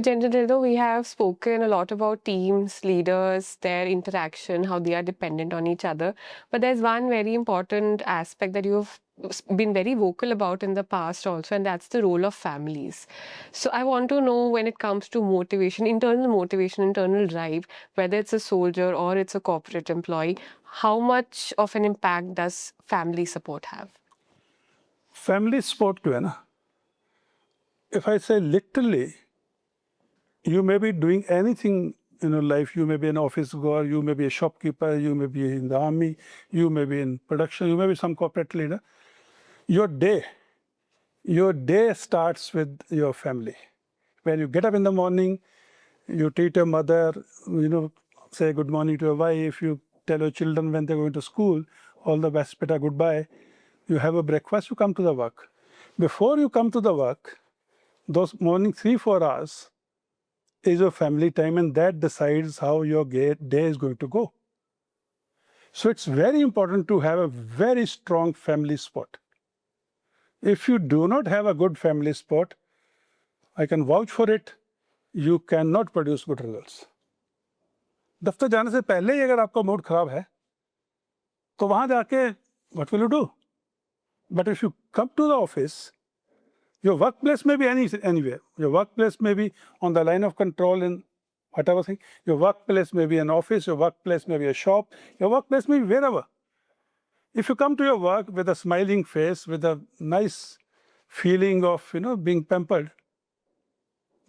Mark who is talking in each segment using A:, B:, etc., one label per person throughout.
A: Gen Dhillon, we have spoken a lot about teams, leaders, their interaction, how they are dependent on each other. But there's one very important aspect that you've been very vocal about in the past also, and that's the role of families. So I want to know, when it comes to motivation, internal drive, whether it's a soldier or it's a corporate employee, how much of an impact does family support have?
B: Family support जो है ना, if I say literally, you may be doing anything in your life. You may be an office goer, you may be a shopkeeper, you may be in the army, you may be in production, you may be some corporate leader. Your day starts with your family. When you get up in the morning, you treat your mother, say good morning to your wife, you tell your children when they're going to school, all the best, beta, goodbye. You have a breakfast, you come to the work. Before you come to the work, those morning 3-4 hours is your family time, and that decides how your day is going to go. So it's very important to have a very strong family support. If you do not have a good family support, I can vouch for it, you cannot produce good results. दफ्तर जाने से पहले ही अगर आपका mood खराब है, तो वहां जाके what will you do? But if you come to the office, your workplace may be anywhere. Your workplace may be on the line of control in whatever thing. Your workplace may be an office, your workplace may be a shop, your workplace may be wherever. If you come to your work with a smiling face, with a nice feeling of being pampered,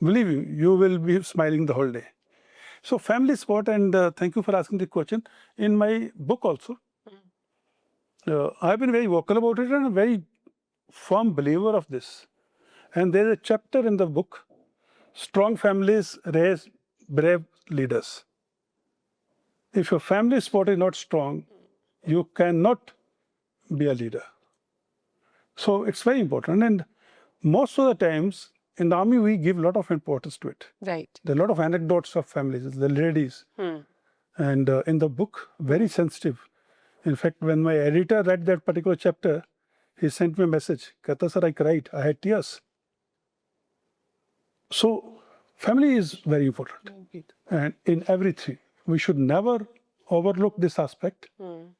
B: believe me, you will be smiling the whole day. So family support, and thank you for asking the question. In my book also, I've been very vocal about it and a very firm believer of this. And there's a chapter in the book, Strong Families Raise Brave Leaders. If your family support is not strong, you cannot be a leader. So it's very important. And most of the times in the army, we give a lot of importance to it.
A: Right.
B: There are a lot of anecdotes of families, the ladies. And in the book, very sensitive. In fact, when my editor read that particular chapter, he sent me a message. Kata sir, I cried. I had tears. So family is very important. And in everything, we should never overlook this aspect.
A: And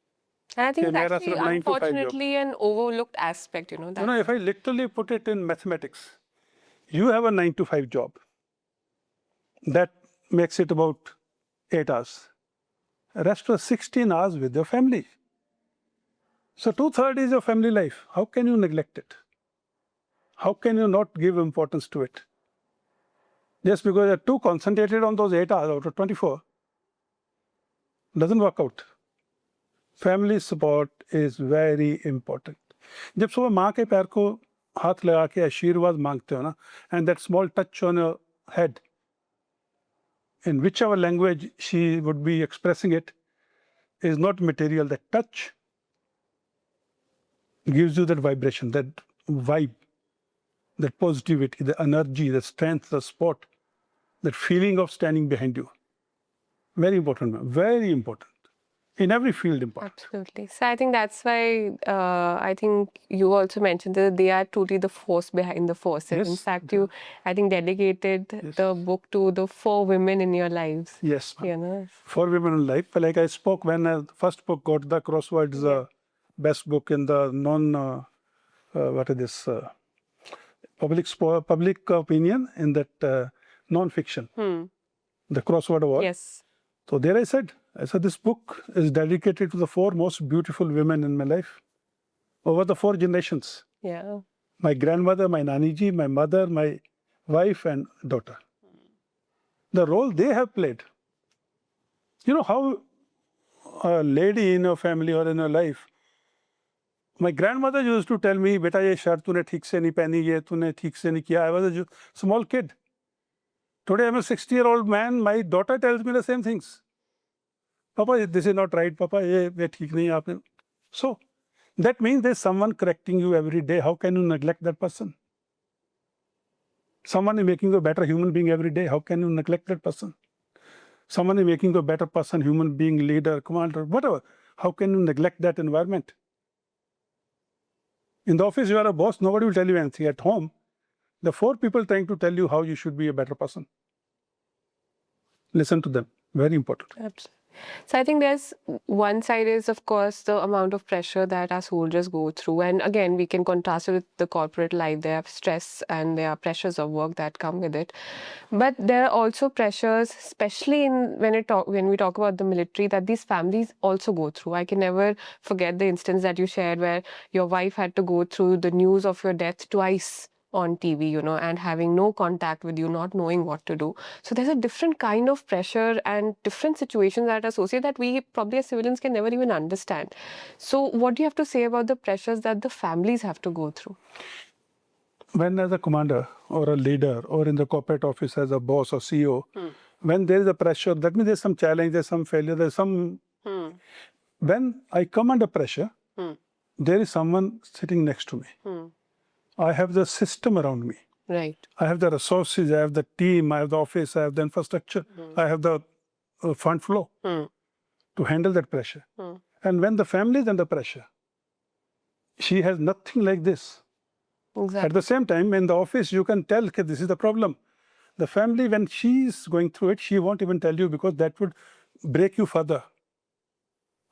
A: I think it's actually, unfortunately, an overlooked aspect,
B: if I literally put it in mathematics, you have a 9-to-5 job. That makes it about 8 hours. The rest was 16 hours with your family. So 2/3 is your family life. How can you neglect it? How can you not give importance to it? Just because you're too concentrated on those 8 hours out of 24, doesn't work out. Family support is very important. जब सुबह माँ के पैर को हाथ लगा के आशीर्वाद मांगते हो ना, and that small touch on your head, in whichever language she would be expressing it, is not material. That touch gives you that vibration, that vibe, that positivity, the energy, the strength, the support, that feeling of standing behind you. Very important, very important. In every field important.
A: Absolutely. So I think that's why I think you also mentioned that they are truly the force behind the forces.
B: Yes.
A: In fact, you, I think, dedicated the book to the 4 women in your lives.
B: Yes. 4 women in life. Like I spoke when the first book got the crosswords best book in the public opinion in that non-fiction, the crossword award.
A: Yes.
B: So there I said, this book is dedicated to the 4 most beautiful women in my life over the 4 generations.
A: Yeah.
B: My grandmother, my naniji, my mother, my wife and daughter. The role they have played. You know how a lady in your family or in your life, my grandmother used to tell me, beta ye shirt tune theek se nahi pehni, ye tune theek se nahi kiya. I was a small kid. Today I'm a 60-year-old man, my daughter tells me the same things. Papa, this is not right, Papa, ye theek nahi aapne. So, that means there's someone correcting you every day. How can you neglect that person? Someone is making you a better human being every day. How can you neglect that person? Someone is making you a better person, human being, leader, commander, whatever. How can you neglect that environment? In the office, you are a boss, nobody will tell you anything. At home, The 4 people trying to tell you how you should be a better person. Listen to them. Very important.
A: Absolutely. So I think there's one side is, of course, the amount of pressure that our soldiers go through. And again, we can contrast it with the corporate life. There are stress and there are pressures of work that come with it. But there are also pressures, especially when we talk about the military, that these families also go through. I can never forget the instance that you shared where your wife had to go through the news of your death twice on TV, and having no contact with you, not knowing what to do. So there's a different kind of pressure and different situations that are associated that we probably as civilians can never even understand. So what do you have to say about the pressures that the families have to go through?
B: When as a commander or a leader or in the corporate office as a boss or CEO, when there is a pressure, that means there's some challenge, there's some failure, there's some... When I come under pressure, there is someone sitting next to me. I have the system around me.
A: Right.
B: I have the resources, I have the team, I have the office, I have the infrastructure, I have the fund flow to handle that pressure. And when the family is under pressure, she has nothing like this.
A: Exactly.
B: At the same time, in the office, you can tell, okay, this is the problem. The family, when she is going through it, she won't even tell you because that would break you further.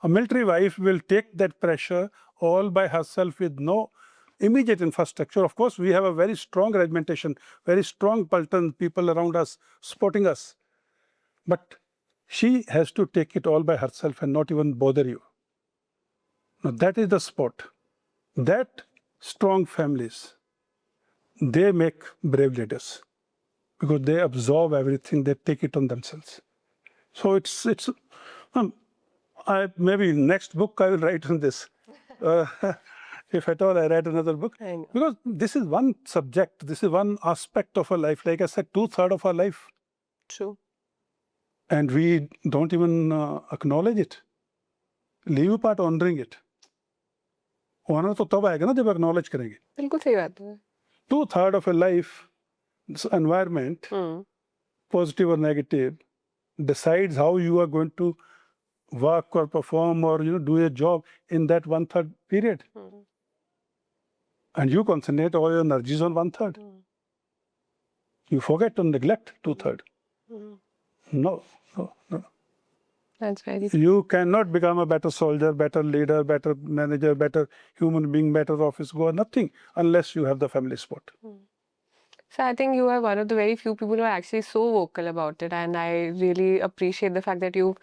B: A military wife will take that pressure all by herself with no immediate infrastructure. Of course, we have a very strong regimentation, very strong platoon, people around us supporting us. But she has to take it all by herself and not even bother you. Now, that is the sport. That strong families, they make brave leaders because they absorb everything, they take it on themselves. So it's maybe next book I will write on this. If at all I write another book.
A: I know.
B: Because this is one subject, this is one aspect of our life. Like I said, 2/3 of our life.
A: True.
B: And we don't even acknowledge it. Leave apart honoring it. Honor तो तब आएगा ना जब acknowledge करेंगे.
A: बिल्कुल सही बात है.
B: 2/3 of a life, this environment, positive or negative, decides how you are going to work or perform or do a job in that 1/3 period. And you concentrate all your energies on 1/3. You forget to neglect 2/3. No.
A: That's very...
B: You cannot become a better soldier, better leader, better manager, better human being, better office goer, nothing, unless you have the family support.
A: So I think you are one of the very few people who are actually so vocal about it, and I really appreciate the fact that you've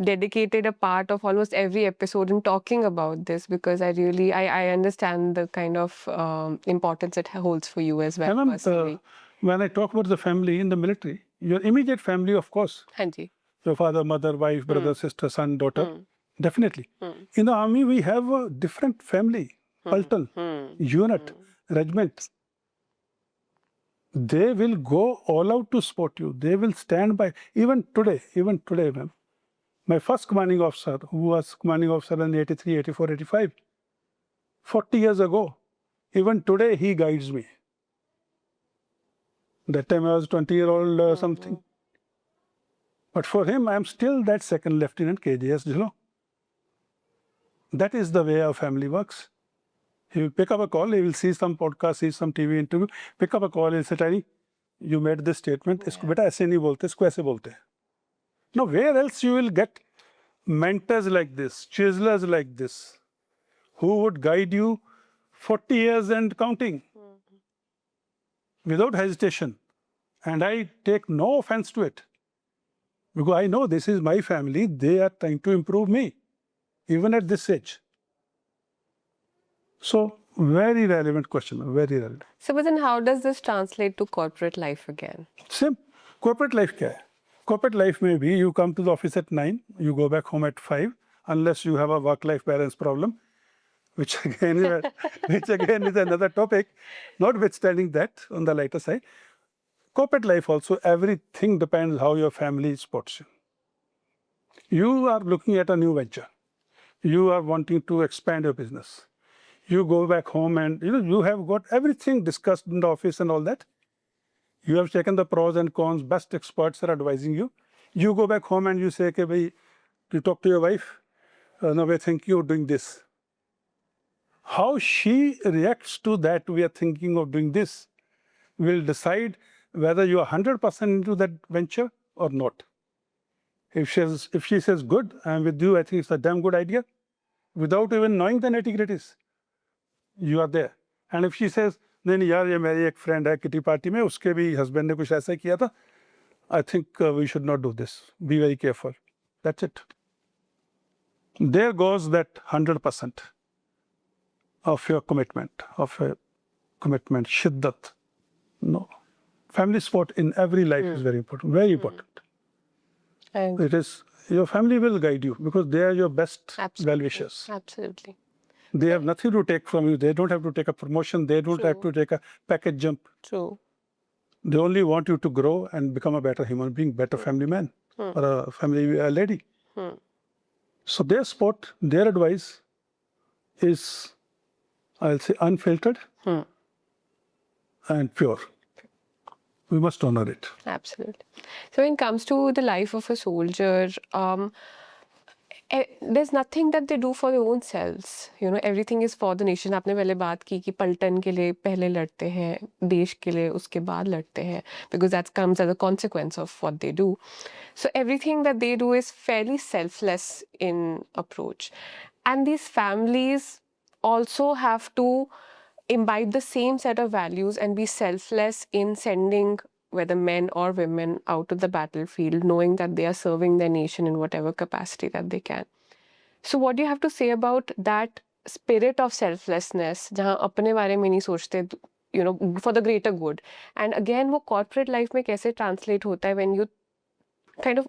A: dedicated a part of almost every episode in talking about this, because I understand the kind of importance it holds for you as well. Personally.
B: When I talk about the family in the military, your immediate family, of course.
A: Hanji.
B: Your father, mother, wife, brother, sister, son, daughter. Definitely. In the army, we have a different family, platoon, unit, regiment. They will go all out to support you. They will stand by. Even today, ma'am. My first commanding officer, who was commanding officer in 83, 84, 85, 40 years ago, even today he guides me. That time I was 20-year-old or something. But for him, I am still that second lieutenant KJS Dhillon. That is the way our family works. He will pick up a call, he will see some podcast, see some TV interview, pick up a call, he'll say, Tiny, you made this statement, इसको बेटा ऐसे नहीं बोलते, इसको ऐसे बोलते. Now, where else you will get mentors like this, chiselers like this, who would guide you 40 years and counting without hesitation. And I take no offense to it. Because I know this is my family, they are trying to improve me, even at this age. So, very relevant question, very relevant.
A: So, but then how does this translate to corporate life again?
B: Same. Corporate life क्या है? Corporate life may be you come to the office at 9, you go back home at 5, unless you have a work-life balance problem, which again is another topic, notwithstanding that on the lighter side. Corporate life also, everything depends how your family supports you. You are looking at a new venture. You are wanting to expand your business. You go back home and you have got everything discussed in the office and all that. You have taken the pros and cons, best experts are advising you. You go back home and you say, okay, bhai, you talk to your wife, no, we're thinking of doing this. How she reacts to that, we are thinking of doing this, will decide whether you are 100% into that venture or not. If she says, good, I'm with you, I think it's a damn good idea, without even knowing the nitty-gritties, you are there. And if she says, नहीं यार ये मेरी एक friend है kitty party में, उसके भी husband ने कुछ ऐसा किया था, I think we should not do this. Be very careful. That's it. There goes that 100% of your commitment, shiddat. No. Family support in every life is very important, very important.
A: And
B: It is, your family will guide you because they are your best well-wishers.
A: absolutely.
B: They have nothing to take from you. They don't have to take a promotion. They don't have to take a package jump.
A: True.
B: They only want you to grow and become a better human being, better family man or a family lady. So their support, their advice is, I'll say, unfiltered and pure. We must honor it.
A: Absolutely. So when it comes to the life of a soldier, there's nothing that they do for their own selves. You know, everything is for the nation. आपने पहले बात की कि पलटन के लिए पहले लड़ते हैं, देश के लिए उसके बाद लड़ते हैं, because that comes as a consequence of what they do. So everything that they do is fairly selfless in approach. And these families also have to imbibe the same set of values and be selfless in sending whether men or women out to the battlefield, knowing that they are serving their nation in whatever capacity that they can. So what do you have to say about that spirit of selflessness, जहाँ अपने बारे में नहीं सोचते, you know, for the greater good? And again, वो corporate life में कैसे translate होता है when you kind of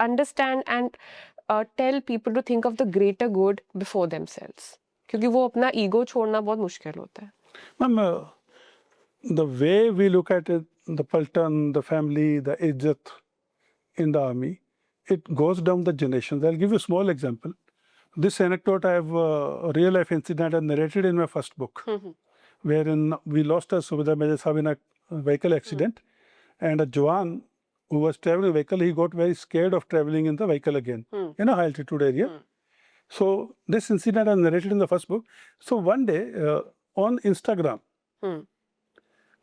A: understand and tell people to think of the greater good before themselves? क्योंकि वो अपना ego छोड़ना बहुत मुश्किल होता है.
B: Ma'am, the way we look at it, the Paltan, the family, the izzat in the army, it goes down the generations. I'll give you a small example. This anecdote, I have a real life incident I narrated in my first book, wherein we lost a Subedar Major Sahib in a vehicle accident, and a Jawan who was traveling a vehicle, he got very scared of traveling in the vehicle again in a high altitude area. So this incident I narrated in the first book. So one day on Instagram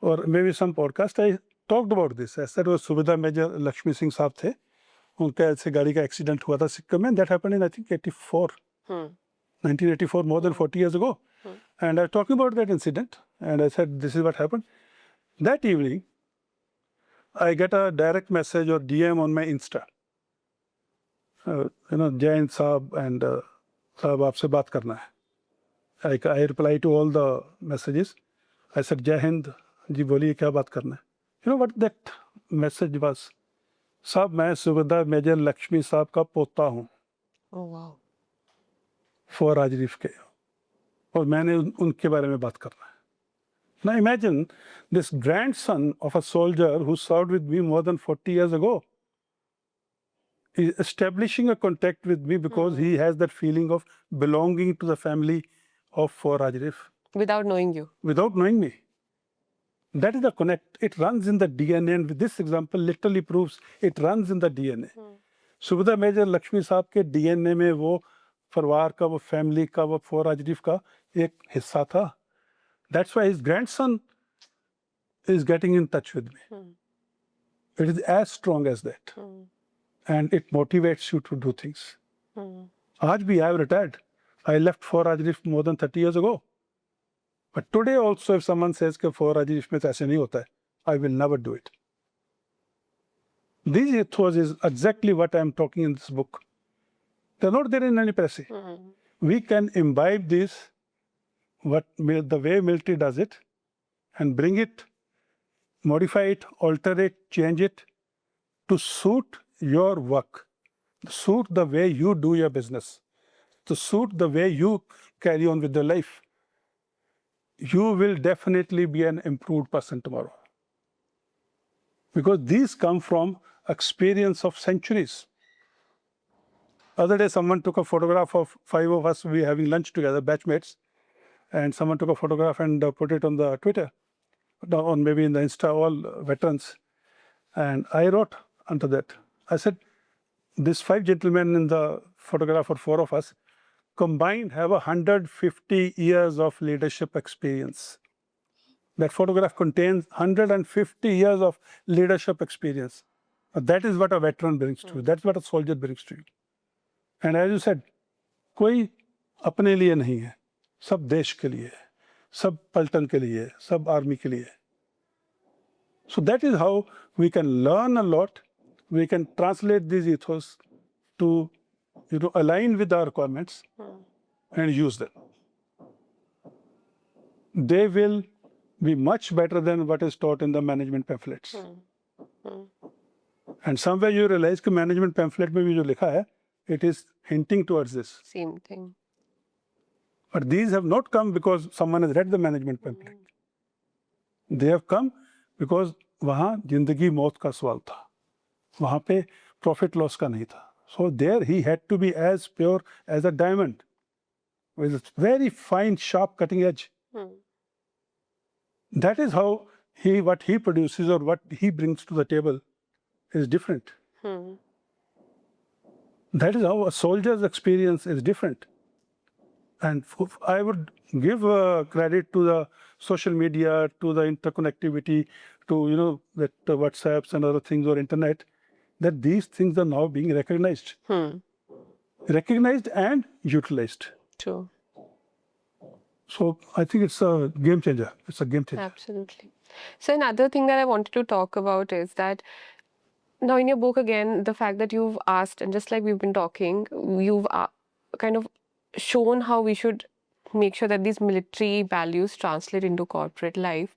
B: or maybe some podcast, I talked about this. I said was Subedar Major Lakshmi Singh Saab थे, उनका ऐसे गाड़ी का accident हुआ था सिक्किम में. That happened in I think 1984, more than 40 years ago. And I was talking about that incident, and I said this is what happened. That evening, I get a direct message or DM on my Insta. You know, Jain Saab and Saab aapse baat karna hai. I reply to all the messages. I said, Jai Hind, ji boliye kya baat karna hai. You know what that message was? Saab, मैं सुबेदार major Lakshmi साहब का पोता हूँ.
A: Oh wow.
B: फौज राजरीफ के, और मैंने उनके बारे में बात करना है. Now imagine this grandson of a soldier who served with me more than 40 years ago is establishing a contact with me because he has that feeling of belonging to the family of Fauji Days.
A: Without knowing you.
B: Without knowing me. That is the connect. It runs in the DNA, and this example literally proves it runs in the DNA. Subedar Major Lakshmi Saab के DNA में वो परिवार का, वो family का, वो Fauji Days का एक हिस्सा था. That's why his grandson is getting in touch with me. It is as strong as that. And it motivates you to do things. Aaj bhi I have retired. I left Fauji Days more than 30 years ago. But today also if someone says कि Fauji Days में तो ऐसे नहीं होता है, I will never do it. These ethos is exactly what I am talking in this book. They're not there in any press. We can imbibe this, the way military does it, and bring it, modify it, alter it, change it to suit your work, to suit the way you do your business, to suit the way you carry on with your life. You will definitely be an improved person tomorrow. Because these come from experience of centuries. Other day, someone took a photograph of 5 of us, we having lunch together, batchmates, and someone took a photograph and put it on the Twitter, or maybe in the Insta, all veterans. And I wrote under that, I said, these 5 gentlemen in the photograph, or 4 of us, combined have 150 years of leadership experience. That photograph contains 150 years of leadership experience. That is what a veteran brings to you. That's what a soldier brings to you. And as you said, कोई अपने लिए नहीं है, सब देश के लिए है, सब पलटन के लिए है, सब आर्मी के लिए है. So that is how we can learn a lot. We can translate these ethos to, align with our requirements and use them. They will be much better than what is taught in the management pamphlets. And somewhere you realize कि management pamphlet में भी जो लिखा है, it is hinting towards this.
A: Same thing.
B: But these have not come because someone has read the management pamphlet. They have come because वहाँ जिंदगी मौत का सवाल था. वहाँ पे profit loss का नहीं था. So there he had to be as pure as a diamond, with a very fine, sharp cutting edge. That is how what he produces or what he brings to the table is different. That is how a soldier's experience is different. And I would give credit to the social media, to the interconnectivity, to that WhatsApps and other things or internet, that these things are now being recognized. Recognized and utilized.
A: True.
B: So I think it's a game changer. It's a game changer.
A: Absolutely. So another thing that I wanted to talk about is that now in your book again, the fact that you've asked, and just like we've been talking, you've kind of shown how we should make sure that these military values translate into corporate life.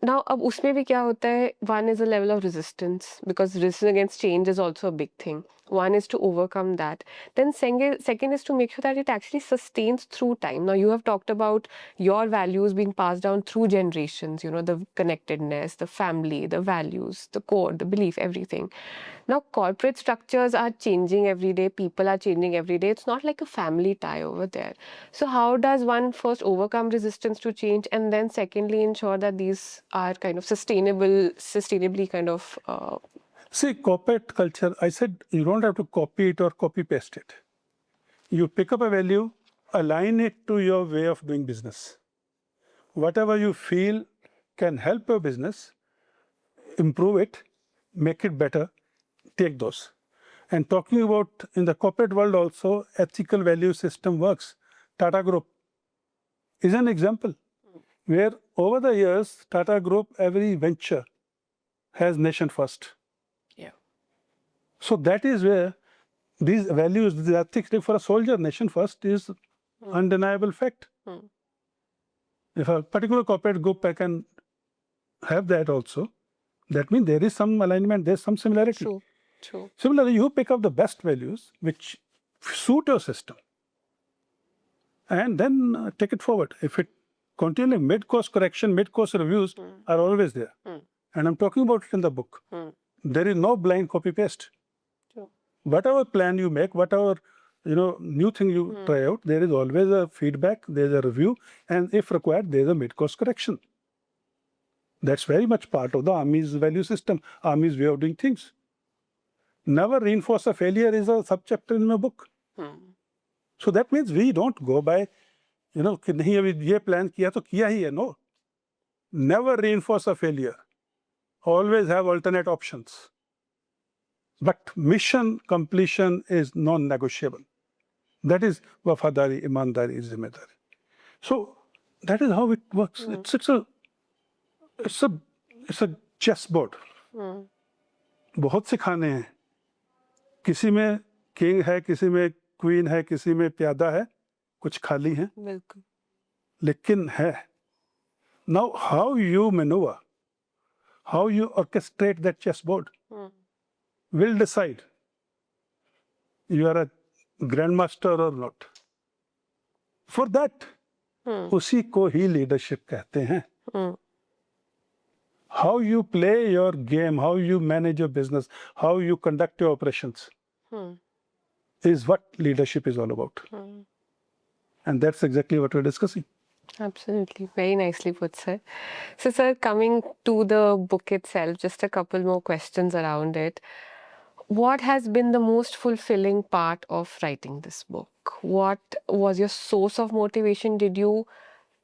A: Now, अब उसमें भी क्या होता है? One is a level of resistance, because resistance against change is also a big thing. One is to overcome that. Then second is to make sure that it actually sustains through time. Now, you have talked about your values being passed down through generations, the connectedness, the family, the values, the core, the belief, everything. Now, corporate structures are changing every day. People are changing every day. It's not like a family tie over there. So how does one first overcome resistance to change, and then secondly ensure that these are kind of sustainably kind of...
B: See, corporate culture, I said you don't have to copy it or copy paste it. You pick up a value, align it to your way of doing business. Whatever you feel can help your business, improve it, make it better, take those. And talking about in the corporate world also, ethical value system works. Tata Group is an example where over the years, Tata Group, every venture has nation first.
A: Yeah.
B: So that is where these values, the ethics for a soldier, nation first is undeniable fact. If a particular corporate group can have that also, that means there is some alignment, there's some similarity.
A: True.
B: Similarly, you pick up the best values which suit your system and then take it forward. If it continually mid-course correction, mid-course reviews are always there. And I'm talking about it in the book. There is no blind copy-paste. Whatever plan you make, whatever new thing you try out, there is always a feedback, there's a review, and if required, there's a mid-course correction. That's very much part of the Army's value system, Army's way of doing things. Never reinforce a failure is a subchapter in my book. So that means we don't go by, कि नहीं अभी ये plan किया तो किया ही है. No. Never reinforce a failure. Always have alternate options. But mission completion is non-negotiable. That is Wafadari Imaandari Zimmedari. So that is how it works. It's a chessboard. बहुत से खाने हैं. किसी में किंग है, किसी में क्वीन है, किसी में प्यादा है, कुछ खाली हैं.
A: बिल्कुल.
B: लेकिन है. Now how you maneuver, how you orchestrate that chessboard will decide you are a grandmaster or not. For that, उसी को ही leadership कहते हैं. How you play your game, how you manage your business, how you conduct your operations is what leadership is all about. And that's exactly what we're discussing.
A: Absolutely. Very nicely put, sir. So, sir, coming to the book itself, just a couple more questions around it. What has been the most fulfilling part of writing this book? What was your source of motivation? Did you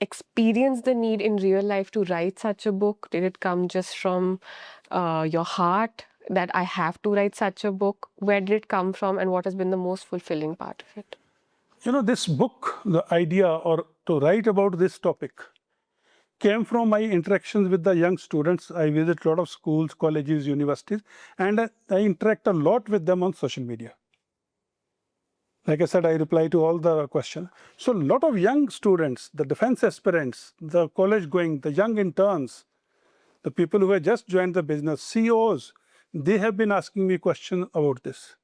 A: experience the need in real life to write such a book? Did it come just from your heart that I have to write such a book? Where did it come from, and what has been the most fulfilling part of it?
B: This book, the idea or to write about this topic came from my interactions with the young students. I visit a lot of schools, colleges, universities, and I interact a lot with them on social media. Like I said, I reply to all the questions. So a lot of young students, the defense aspirants, the college going, the young interns, the people who have just joined the business, CEOs, they have been asking me questions about this.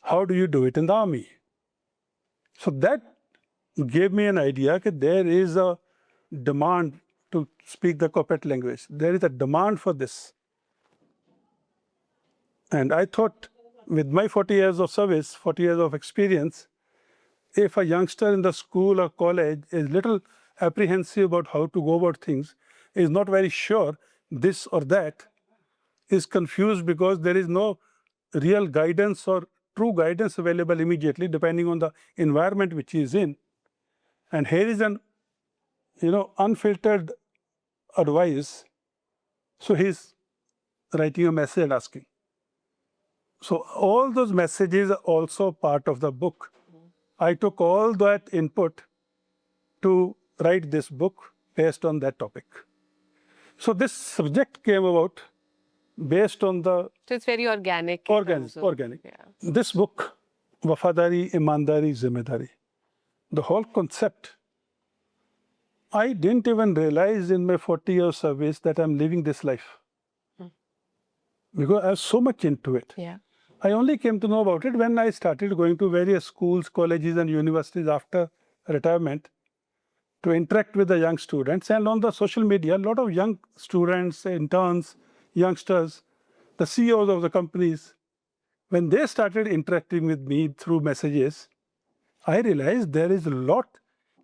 B: How do you do it in the army? So that gave me an idea that there is a demand to speak the corporate language. There is a demand for this. And I thought, with my 40 years of service, 40 years of experience, if a youngster in the school or college is little apprehensive about how to go about things, is not very sure this or that, is confused because there is no real guidance or true guidance available immediately, depending on the environment which he is in. And here is an unfiltered advice. So he's writing a message and asking. So all those messages are also part of the book. I took all that input to write this book based on that topic. So this subject came about based on the...
A: So it's very organic.
B: Organic.
A: Yeah.
B: This book, Wafadari Imaandari Zimmedari, the whole concept, I didn't even realize in my 40 years service that I'm living this life. Because I was so much into it.
A: Yeah.
B: I only came to know about it when I started going to various schools, colleges and universities after retirement to interact with the young students. And on the social media, a lot of young students, interns, youngsters, the CEOs of the companies, when they started interacting with me through messages, I realized there is a lot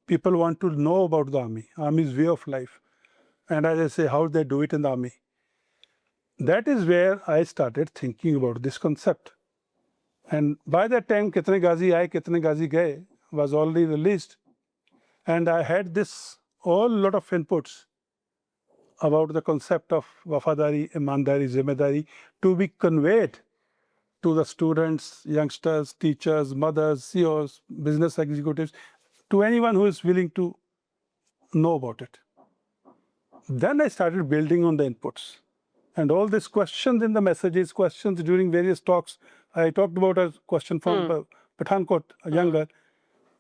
B: people want to know about the Army's way of life. And as I say, how they do it in the Army. That is where I started thinking about this concept. And by that time, Kitne Ghazi Aaye, Kitne Ghazi Gaye was already released. And I had this lot of inputs about the concept of Wafadari Imaandari Zimmedari to be conveyed to the students, youngsters, teachers, mothers, CEOs, business executives, to anyone who is willing to know about it. Then I started building on the inputs. And all these questions in the messages, questions during various talks. I talked about a question from Pathankot, a younger.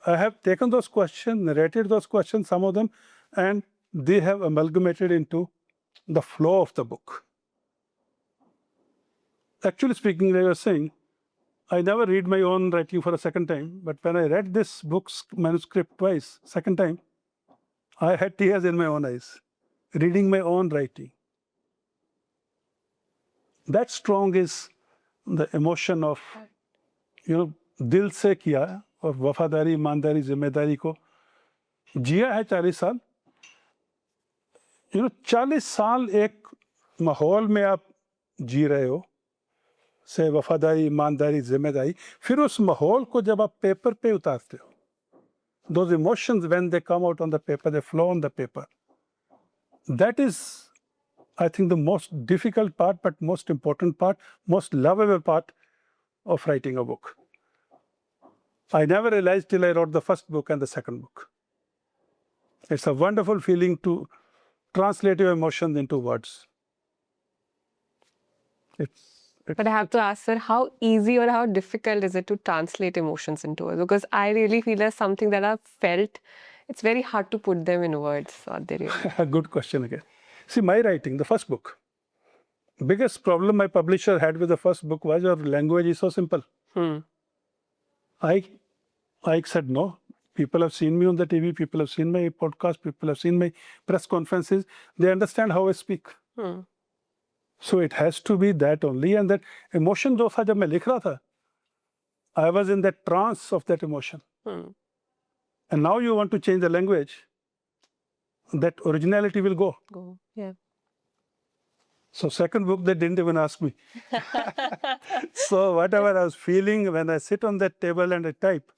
B: I have taken those questions, narrated those questions, some of them, and they have amalgamated into the flow of the book. Actually speaking, like I was saying, I never read my own writing for a second time, but when I read this book's manuscript twice, second time, I had tears in my own eyes, reading my own writing. That strong is the emotion of, दिल से किया और वफादारी ईमानदारी जिम्मेदारी को जिया है 40 साल. 40 साल एक माहौल में आप जी रहे हो, से वफादारी ईमानदारी जिम्मेदारी, फिर उस माहौल को जब आप पेपर पे उतारते हो, those emotions when they come out on the paper, they flow on the paper. That is, I think, the most difficult part, but most important part, most lovable part of writing a book. I never realized till I wrote the first book and the second book. It's a wonderful feeling to translate your emotions into words.
A: But I have to ask, sir, how easy or how difficult is it to translate emotions into words? Because I really feel there's something that I've felt. It's very hard to put them in words.
B: A good question again. See, my writing, the first book, biggest problem my publisher had with the first book was your language is so simple. I said no. People have seen me on the TV, people have seen my podcast, people have seen my press conferences. They understand how I speak. So it has to be that only. And that emotion jo tha jab main likh raha tha, I was in that trance of that emotion. And now you want to change the language, that originality will go.
A: Yeah.
B: So second book, they didn't even ask me. So whatever I was feeling when I sit on that table and I type,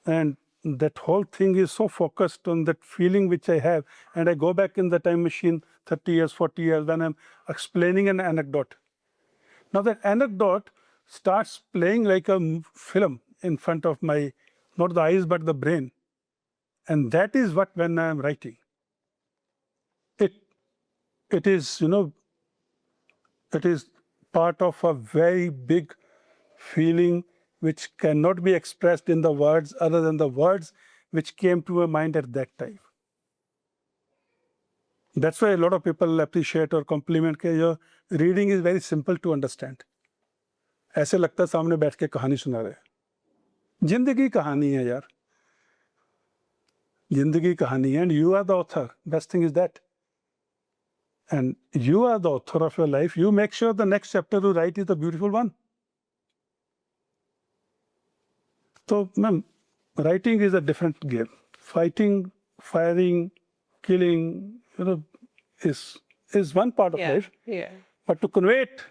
B: and that whole thing is so focused on that feeling which I have, and I go back in the time machine 30 years, 40 years, when I'm explaining an anecdote. Now that anecdote starts playing like a film in front of my, not the eyes, but the brain. And that is what, when I'm writing, it is, it is part of a very big feeling which cannot be expressed in the words other than the words which came to my mind at that time. That's why a lot of people appreciate or compliment that your reading is very simple to understand. ऐसे लगता है सामने बैठ के कहानी सुना रहे हैं। जिंदगी कहानी है यार, जिंदगी कहानी है, and you are the author. Best thing is that. And you are the author of your life. You make sure the next chapter you write is the beautiful one. So, ma'am, writing is a different game. Fighting, firing, killing, is one part of life.
A: Yeah.
B: But to convey it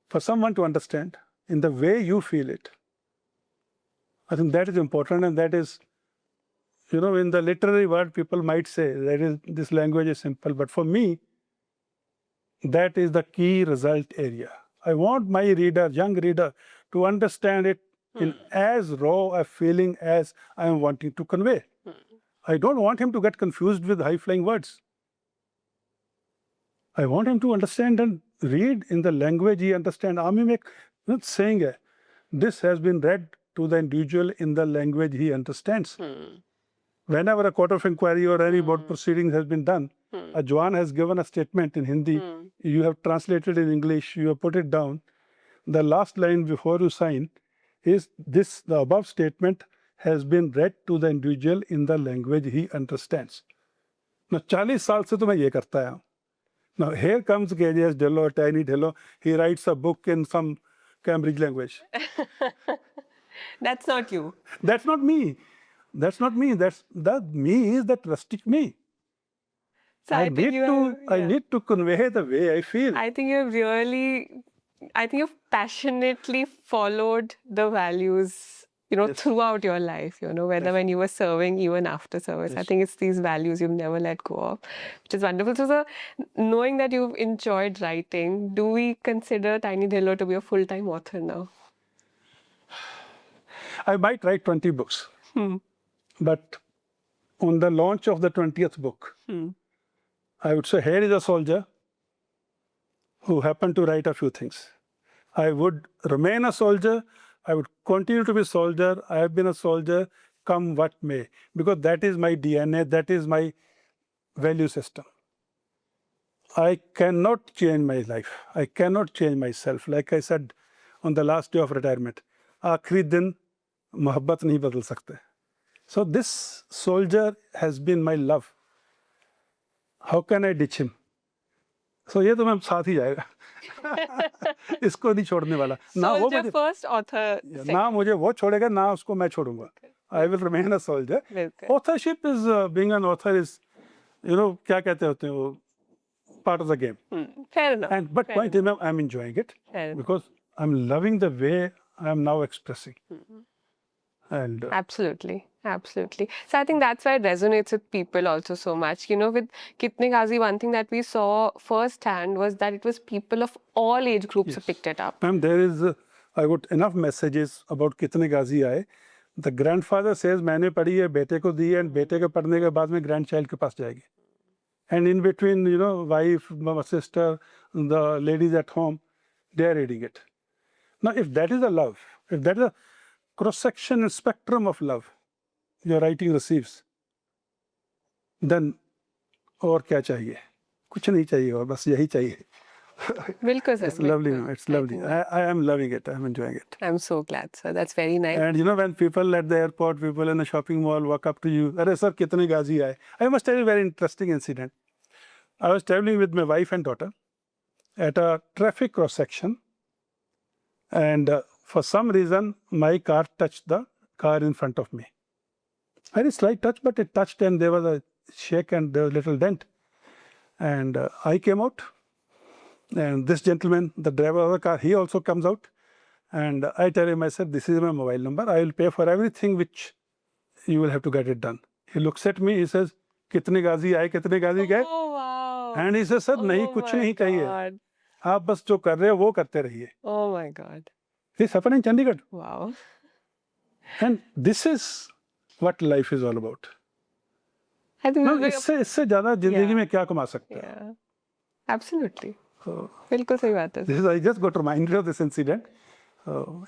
B: for someone to understand in the way you feel it, I think that is important, and that is, in the literary world, people might say that this language is simple, but for me, that is the key result area. I want my reader, young reader, to understand it in as raw a feeling as I am wanting to convey. I don't want him to get confused with high-flying words. I want him to understand and read in the language he understands. Not saying this has been read to the individual in the language he understands. Whenever a court of inquiry or any board proceedings has been done, a Jawan has given a statement in Hindi, you have translated in English, you have put it down. The last line before you sign is this: the above statement has been read to the individual in the language he understands. Now, 40 साल से तो मैं ये करता आया हूँ. Now, here comes KJS Dhillon, Tiny Dhillon. He writes a book in some Cambridge language.
A: That's not you.
B: That's not me. That's not me. That me is that rustic me.
A: So
B: I need to convey the way I feel.
A: I think you've passionately followed the values, throughout your life, whether when you were serving, even after service. I think it's these values you've never let go of, which is wonderful. So, sir, knowing that you've enjoyed writing, do we consider Tiny Dhillon to be a full-time author now?
B: I might write 20 books. But on the launch of the 20th book, I would say, here is a soldier who happened to write a few things. I would remain a soldier. I would continue to be a soldier. I have been a soldier, come what may, because that is my DNA, that is my value system. I cannot change my life. I cannot change myself. Like I said on the last day of retirement, आखिरी दिन मोहब्बत नहीं बदल सकते. So this soldier has been my love. How can I ditch him? So ये तो मैं साथ ही जाएगा. इसको नहीं छोड़ने वाला.
A: Soldier first, author second.
B: ना मुझे वो छोड़ेगा, ना उसको मैं छोड़ूंगा. I will remain a soldier. Authorship is, being an author is, क्या कहते होते हैं वो, part of the game.
A: Fair enough.
B: But point is, I'm enjoying it because I'm loving the way I'm now expressing. And
A: Absolutely. So I think that's why it resonates with people also so much. With Kitne Ghazi, one thing that we saw firsthand was that it was people of all age groups who picked it up.
B: Ma'am, there is, I got enough messages about Kitne Ghazi aaye. The grandfather says, मैंने पढ़ी है, बेटे को दी है, and बेटे के पढ़ने के बाद में grandchild के पास जाएगी. And in between, wife, sister, the ladies at home, they are reading it. Now, if that is a love, if that is a cross-section and spectrum of love your writing receives, then और क्या चाहिए? कुछ नहीं चाहिए और बस यही चाहिए.
A: Bilkul, sir.
B: It's lovely. It's lovely. I am loving it. I'm enjoying it.
A: I'm so glad, sir. That's very nice.
B: And when people at the airport, people in the shopping mall walk up to you, "Arey sir, kitne Ghazi aaye?" I must tell you a very interesting incident. I was traveling with my wife and daughter at a traffic cross section, and for some reason, my car touched the car in front of me. Very slight touch, but it touched, and there was a shake and there was a little dent. And I came out, and this gentleman, the driver of the car, he also comes out. And I tell him, I said, "This is my mobile number. I will pay for everything which you will have to get it done. He looks at me, he says, कितने गाजी आए, कितने गाजी गए?
A: Oh, wow.
B: And he says, sir, नहीं,
A: Oh
B: कुछ
A: my
B: नहीं चाहिए.
A: God.
B: आप बस जो कर रहे हो वो करते रहिए.
A: Oh my God.
B: This happened in Chandigarh.
A: Wow.
B: And this is what life is all about.
A: I think
B: No,
A: this is
B: इससे ज़्यादा जिंदगी
A: Yeah.
B: में क्या कमा सकते हैं?
A: yeah. Absolutely.
B: So,
A: बिल्कुल सही बात है.
B: this is, I just got reminded of this incident.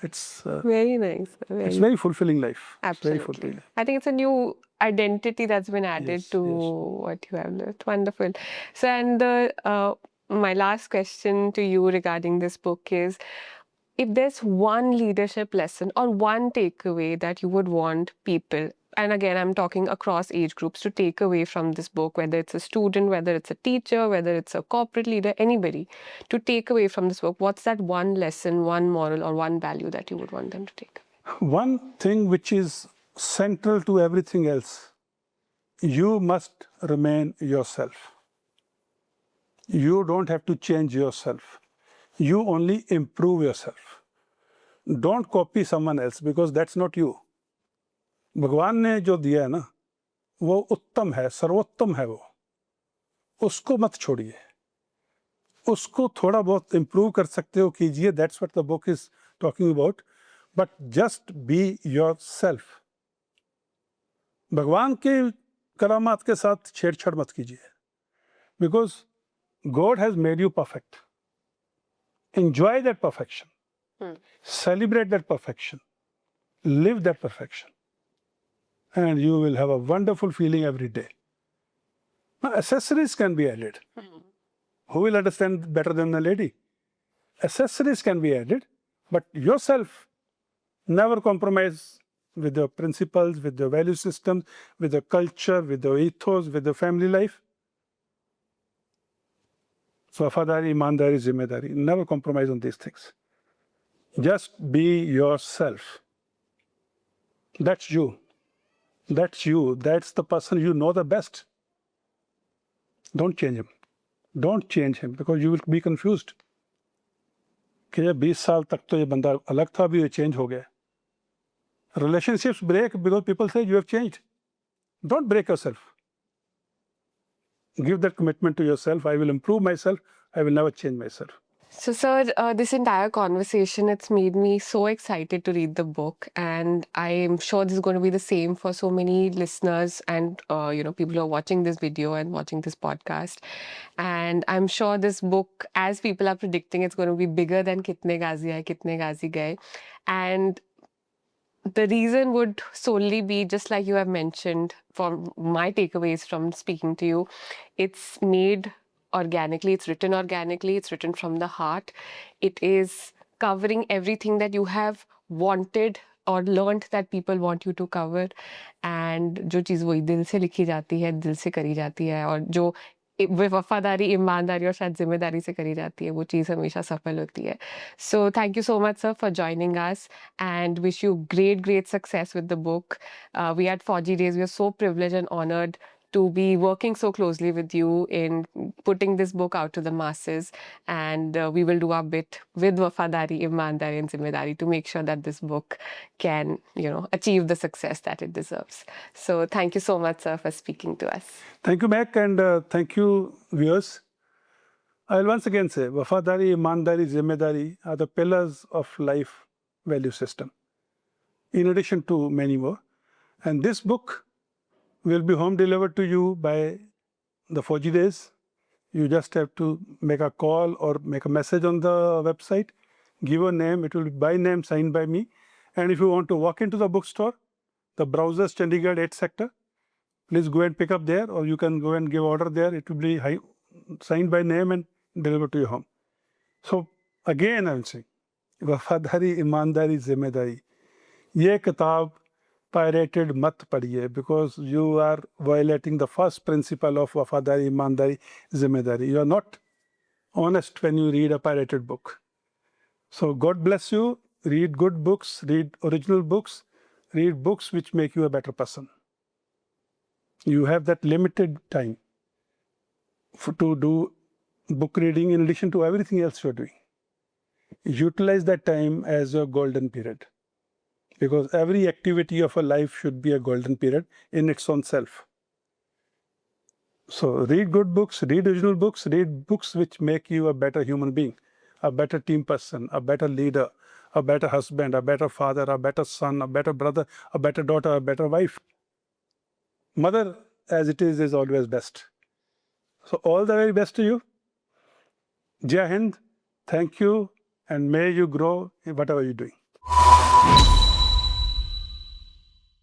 B: It's
A: Very nice. Very
B: very fulfilling life. It's very
A: Absolutely.
B: fulfilling.
A: I think it's a new identity that's been added
B: Yes,
A: to
B: yes.
A: what you have lived. Wonderful. So, and my last question to you regarding this book is, if there's one leadership lesson or one takeaway that you would want people, and again, I'm talking across age groups, to take away from this book, whether it's a student, whether it's a teacher, whether it's a corporate leader, anybody, to take away from this book, what's that one lesson, one moral, or one value that you would want them to take?
B: One thing which is central to everything else, you must remain yourself. You don't have to change yourself. You only improve yourself. Don't copy someone else because that's not you. भगवान ने जो दिया है ना, वो उत्तम है, सर्वोत्तम है वो. उसको मत छोड़िए. उसको थोड़ा बहुत improve कर सकते हो, कीजिए. That's what the book is talking about. But just be yourself. भगवान के करामात के साथ छेड़छाड़ मत कीजिए. Because God has made you perfect. Enjoy that perfection. Celebrate that perfection. Live that perfection. And you will have a wonderful feeling every day. Now, accessories can be added. Who will understand better than the lady? Accessories can be added, but yourself, never compromise with the principles, with the value systems, with the culture, with the ethos, with the family life. Wafadari Imaandari Zimmedari. Never compromise on these things. Just be yourself. That's you. That's you. That's the person you know the best. Don't change him. Don't change him because you will be confused. कि ये 20 साल तक तो ये बंदा अलग था, अभी ये चेंज हो गया. Relationships break because people say you have changed. Don't break yourself. Give that commitment to yourself. I will improve myself. I will never change myself.
A: So, sir, this entire conversation, it's made me so excited to read the book, and I am sure this is going to be the same for so many listeners and people who are watching this video and watching this podcast. And I'm sure this book, as people are predicting, it's going to be bigger than Kitne Gazi Aaye, Kitne Gazi Gaye. And the reason would solely be, just like you have mentioned, from my takeaways from speaking to you, it's made organically, it's written from the heart. It is covering everything that you have wanted or learned that people want you to cover. And जो चीज़ वही दिल से लिखी जाती है, दिल से करी जाती है, और जो वफादारी, ईमानदारी और शायद जिम्मेदारी से करी जाती है, वो चीज़ हमेशा सफल होती है. So thank you so much, sir, for joining us, and wish you great success with the book. We at Fauji Days, we are so privileged and honored to be working so closely with you in putting this book out to the masses, and we will do our bit with Wafadari, Imaandari and Zimmedari to make sure that this book can, achieve the success that it deserves. So thank you so much, sir, for speaking to us.
B: Thank you, Mac, and thank you, viewers. I'll once again say, Wafadari, Imaandari, Zimmedari are the pillars of life value system, in addition to many more. And this book will be home delivered to you by the Fauji Days. You just have to make a call or make a message on the website, give a name, it will be by name, signed by me. And if you want to walk into the bookstore, the Browsers Chandigarh 8th sector, please go and pick up there, or you can go and give order there. It will be signed by name and delivered to your home. So again, I will say, Wafadari Imaandari Zimmedari. ये किताब pirated mat पढ़िए, because you are violating the first principle of Wafadari Imaandari Zimmedari. You are not honest when you read a pirated book. So God bless you. Read good books, read original books, read books which make you a better person. You have that limited time to do book reading in addition to everything else you're doing. Utilize that time as your golden period. because every activity of a life should be a golden period in its own self. So read good books, read original books, read books which make you a better human being, a better team person, a better leader, a better husband, a better father, a better son, a better brother, a better daughter, a better wife. Mother, as it is always best. So all the very best to you. Jai Hind, thank you, and may you grow in whatever you're doing.